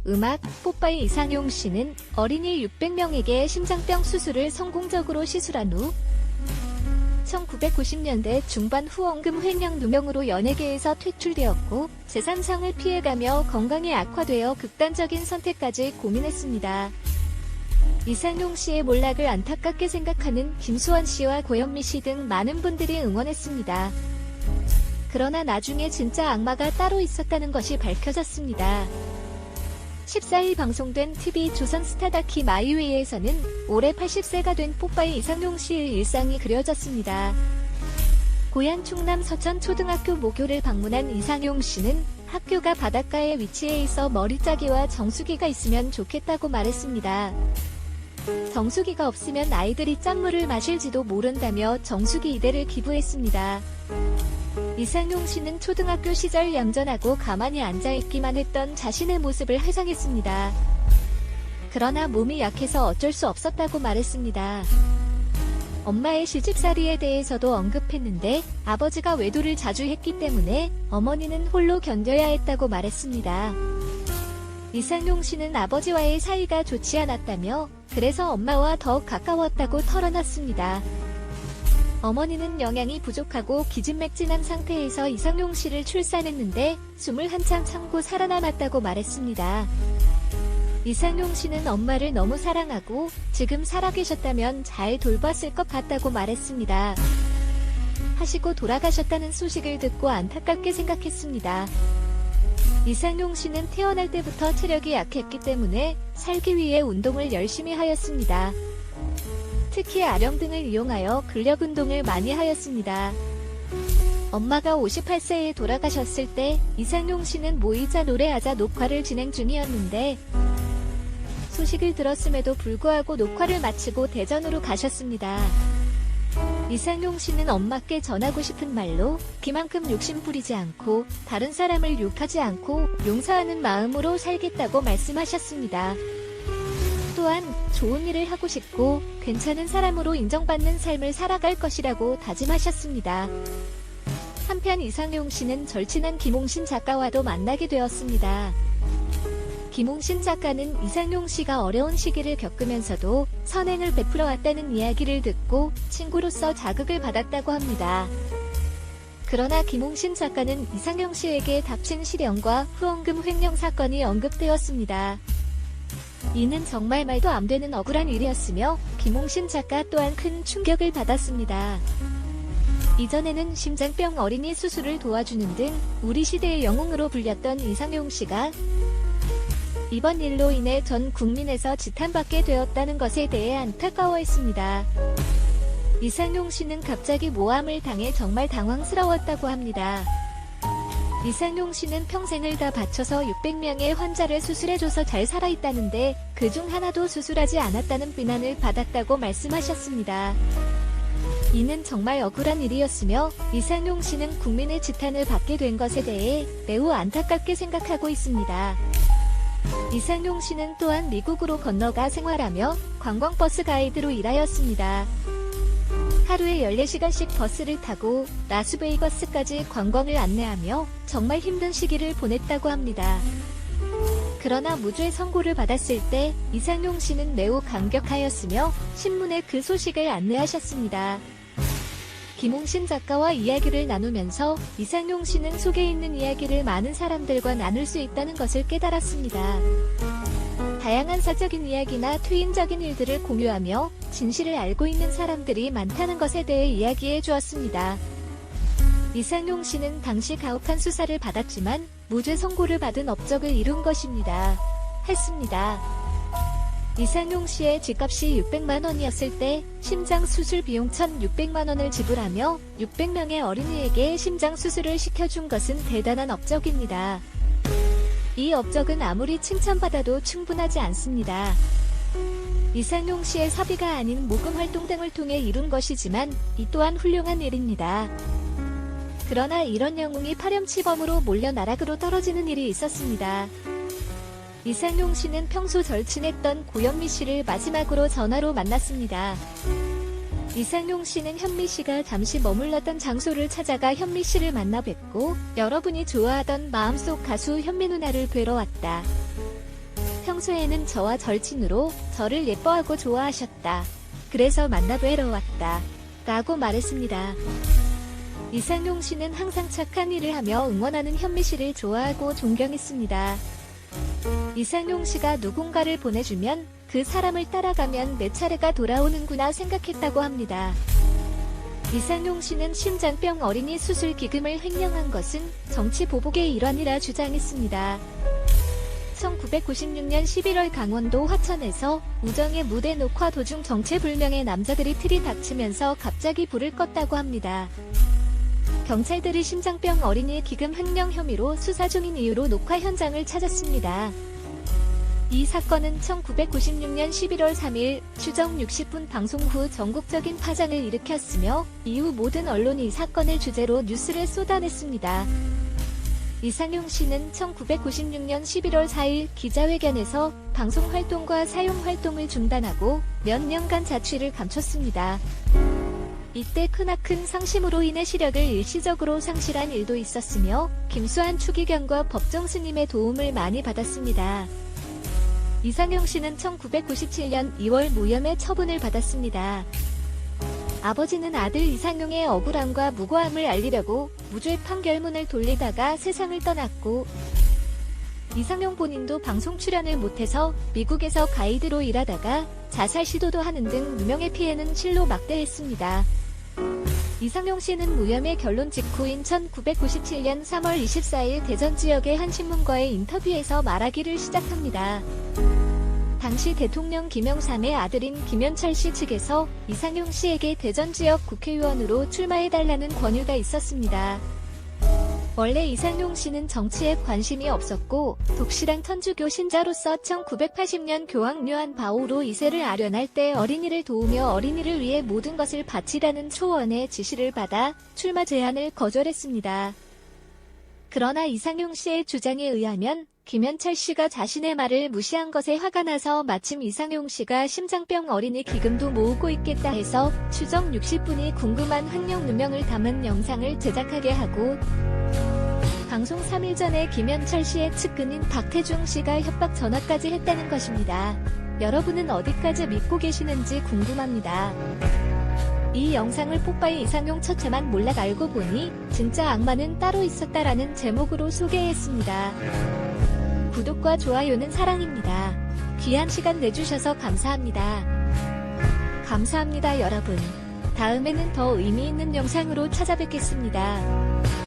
음악, 뽀빠이 이상용 씨는 어린이 600명에게 심장병 수술을 성공적으로 시술한 후 1990년대 중반 후원금 횡령 누명으로 연예계에서 퇴출되었고 재산상을 피해가며 건강이 악화되어 극단적인 선택까지 고민했습니다. 이상용 씨의 몰락을 안타깝게 생각하는 김수원 씨와 고현미 씨 등 많은 분들이 응원했습니다. 그러나 나중에 진짜 악마가 따로 있었다는 것이 밝혀졌습니다. 14일 방송된 TV 조선 스타 다큐 마이웨이에서는 올해 80세가 된 뽀빠이 이상용 씨의 일상이 그려졌습니다. 고향 충남 서천 초등학교 모교를 방문한 이상용 씨는 학교가 바닷가에 위치해 있어 머리짜기와 정수기가 있으면 좋겠다고 말했습니다. 정수기가 없으면 아이들이 짠물을 마실지도 모른다며 정수기 2대를 기부했습니다. 이상용 씨는 초등학교 시절 얌전하고 가만히 앉아있기만 했던 자신의 모습을 회상했습니다. 그러나 몸이 약해서 어쩔 수 없었다고 말했습니다. 엄마의 시집살이에 대해서도 언급했는데 아버지가 외도를 자주 했기 때문에 어머니는 홀로 견뎌야 했다고 말했습니다. 이상용 씨는 아버지와의 사이가 좋지 않았다며 그래서 엄마와 더욱 가까웠다고 털어놨습니다. 어머니는 영양이 부족하고 기진맥진한 상태에서 이상용 씨를 출산했는데 숨을 한참 참고 살아남았다고 말했습니다. 이상용 씨는 엄마를 너무 사랑하고 지금 살아계셨다면 잘 돌봤을 것 같다고 말했습니다. 하시고 돌아가셨다는 소식을 듣고 안타깝게 생각했습니다. 이상용 씨는 태어날 때부터 체력이 약했기 때문에 살기 위해 운동을 열심히 하였습니다. 특히 아령 등을 이용하여 근력 운동을 많이 하였습니다. 엄마가 58세에 돌아가셨을 때 이상용 씨는 모이자 노래하자 녹화를 진행 중이었는데 소식을 들었음에도 불구하고 녹화를 마치고 대전으로 가셨습니다. 이상용 씨는 엄마께 전하고 싶은 말로 기만큼 욕심 부리지 않고 다른 사람을 욕하지 않고 용서하는 마음으로 살겠다고 말씀하셨습니다. 또한 좋은 일을 하고 싶고 괜찮은 사람으로 인정받는 삶을 살아갈 것이라고 다짐하셨습니다. 한편 이상용 씨는 절친한 김홍신 작가와도 만나게 되었습니다. 김홍신 작가는 이상용 씨가 어려운 시기를 겪으면서도 선행을 베풀어 왔다는 이야기를 듣고 친구로서 자극을 받았다고 합니다. 그러나 김홍신 작가는 이상용 씨에게 닥친 실형과 후원금 횡령 사건이 언급되었습니다. 이는 정말 말도 안 되는 억울한 일이었으며 김홍신 작가 또한 큰 충격을 받았습니다. 이전에는 심장병 어린이 수술을 도와주는 등 우리 시대의 영웅으로 불렸던 이상용 씨가 이번 일로 인해 전 국민에서 지탄받게 되었다는 것에 대해 안타까워했습니다. 이상용 씨는 갑자기 모함을 당해 정말 당황스러웠다고 합니다. 이상용 씨는 평생을 다 바쳐서 600명의 환자를 수술해줘서 잘 살아있다는데 그중 하나도 수술하지 않았다는 비난을 받았다고 말씀하셨습니다. 이는 정말 억울한 일이었으며 이상용 씨는 국민의 지탄을 받게 된 것에 대해 매우 안타깝게 생각하고 있습니다. 이상용 씨는 또한 미국으로 건너가 생활하며 관광버스 가이드로 일하였습니다. 하루에 14시간씩 버스를 타고 라스베이거스까지 관광을 안내하며 정말 힘든 시기를 보냈다고 합니다. 그러나 무죄 선고를 받았을 때 이상용 씨는 매우 감격하였으며 신문에 그 소식을 안내하셨습니다. 김홍신 작가와 이야기를 나누면서 이상용 씨는 속에 있는 이야기를 많은 사람들과 나눌 수 있다는 것을 깨달았습니다. 다양한 사적인 이야기나 퇴인적인 일들을 공유하며 진실을 알고 있는 사람들이 많다는 것에 대해 이야기해 주었습니다. 이상용 씨는 당시 가혹한 수사를 받았지만 무죄 선고를 받은 업적을 이룬 것입니다. 했습니다. 이상용 씨의 집값이 600만 원이었을 때 심장 수술 비용 1,600만 원을 지불하며 600명의 어린이에게 심장 수술을 시켜준 것은 대단한 업적입니다. 이 업적은 아무리 칭찬받아도 충분하지 않습니다. 이상용 씨의 사비가 아닌 모금 활동 등을 통해 이룬 것이지만 이 또한 훌륭한 일입니다. 그러나 이런 영웅이 파렴치범으로 몰려 나락으로 떨어지는 일이 있었습니다. 이상용 씨는 평소 절친했던 고현미 씨를 마지막으로 전화로 만났습니다. 이상용 씨는 현미 씨가 잠시 머물렀던 장소를 찾아가 현미 씨를 만나 뵙고 여러분이 좋아하던 마음속 가수 현미 누나를 뵈러 왔다. 평소에는 저와 절친으로 저를 예뻐하고 좋아하셨다. 그래서 만나뵈러 왔다. 라고 말했습니다. 이상용 씨는 항상 착한 일을 하며 응원하는 현미 씨를 좋아하고 존경했습니다. 이상용 씨가 누군가를 보내주면 그 사람을 따라가면 내 차례가 돌아오는구나 생각했다고 합니다. 이상용 씨는 심장병 어린이 수술 기금을 횡령한 것은 정치 보복의 일환이라 주장했습니다. 1996년 11월 강원도 화천에서 우정의 무대 녹화 도중 정체불명의 남자들이 틀이 닥치면서 갑자기 불을 껐다고 합니다. 경찰들이 심장병 어린이 기금 횡령 혐의로 수사 중인 이유로 녹화 현장을 찾았습니다. 이 사건은 1996년 11월 3일 추정 60분 방송 후 전국적인 파장을 일으켰으며 이후 모든 언론이 이 사건을 주제로 뉴스를 쏟아냈습니다. 이상용 씨는 1996년 11월 4일 기자회견에서 방송 활동과 사용 활동을 중단하고 몇 년간 자취를 감췄습니다. 이때 크나큰 상심으로 인해 시력을 일시적으로 상실한 일도 있었으며 김수환 추기경과 법정 스님의 도움을 많이 받았습니다. 이상용 씨는 1997년 2월 무혐의 처분을 받았습니다. 아버지는 아들 이상용의 억울함과 무고함을 알리려고 무죄 판결문을 돌리다가 세상을 떠났고, 이상용 본인도 방송 출연을 못해서 미국에서 가이드로 일하다가 자살 시도도 하는 등 누명의 피해는 실로 막대했습니다. 이상용 씨는 무혐의 결론 직후인 1997년 3월 24일 대전 지역의 한 신문과의 인터뷰에서 말하기를 시작합니다. 당시 대통령 김영삼의 아들인 김현철 씨 측에서 이상용 씨에게 대전 지역 국회의원으로 출마해달라는 권유가 있었습니다. 원래 이상용 씨는 정치에 관심이 없었고 독실한 천주교 신자로서 1980년 교황 요한 바오로 2세를 아련할 때 어린이를 도우며 어린이를 위해 모든 것을 바치라는 초원의 지시를 받아 출마 제안을 거절했습니다. 그러나 이상용 씨의 주장에 의하면 김현철 씨가 자신의 말을 무시한 것에 화가 나서 마침 이상용 씨가 심장병 어린이 기금도 모으고 있겠다 해서 추정 60분이 궁금한 횡령 누명을 담은 영상을 제작하게 하고, 방송 3일 전에 김현철 씨의 측근인 박태중 씨가 협박 전화까지 했다는 것입니다. 여러분은 어디까지 믿고 계시는지 궁금합니다. 이 영상을 폭파의 이상용 처체만 몰락 알고 보니 진짜 악마는 따로 있었다라는 제목으로 소개했습니다. 구독과 좋아요는 사랑입니다. 귀한 시간 내주셔서 감사합니다. 감사합니다 여러분. 다음에는 더 의미 있는 영상으로 찾아뵙겠습니다.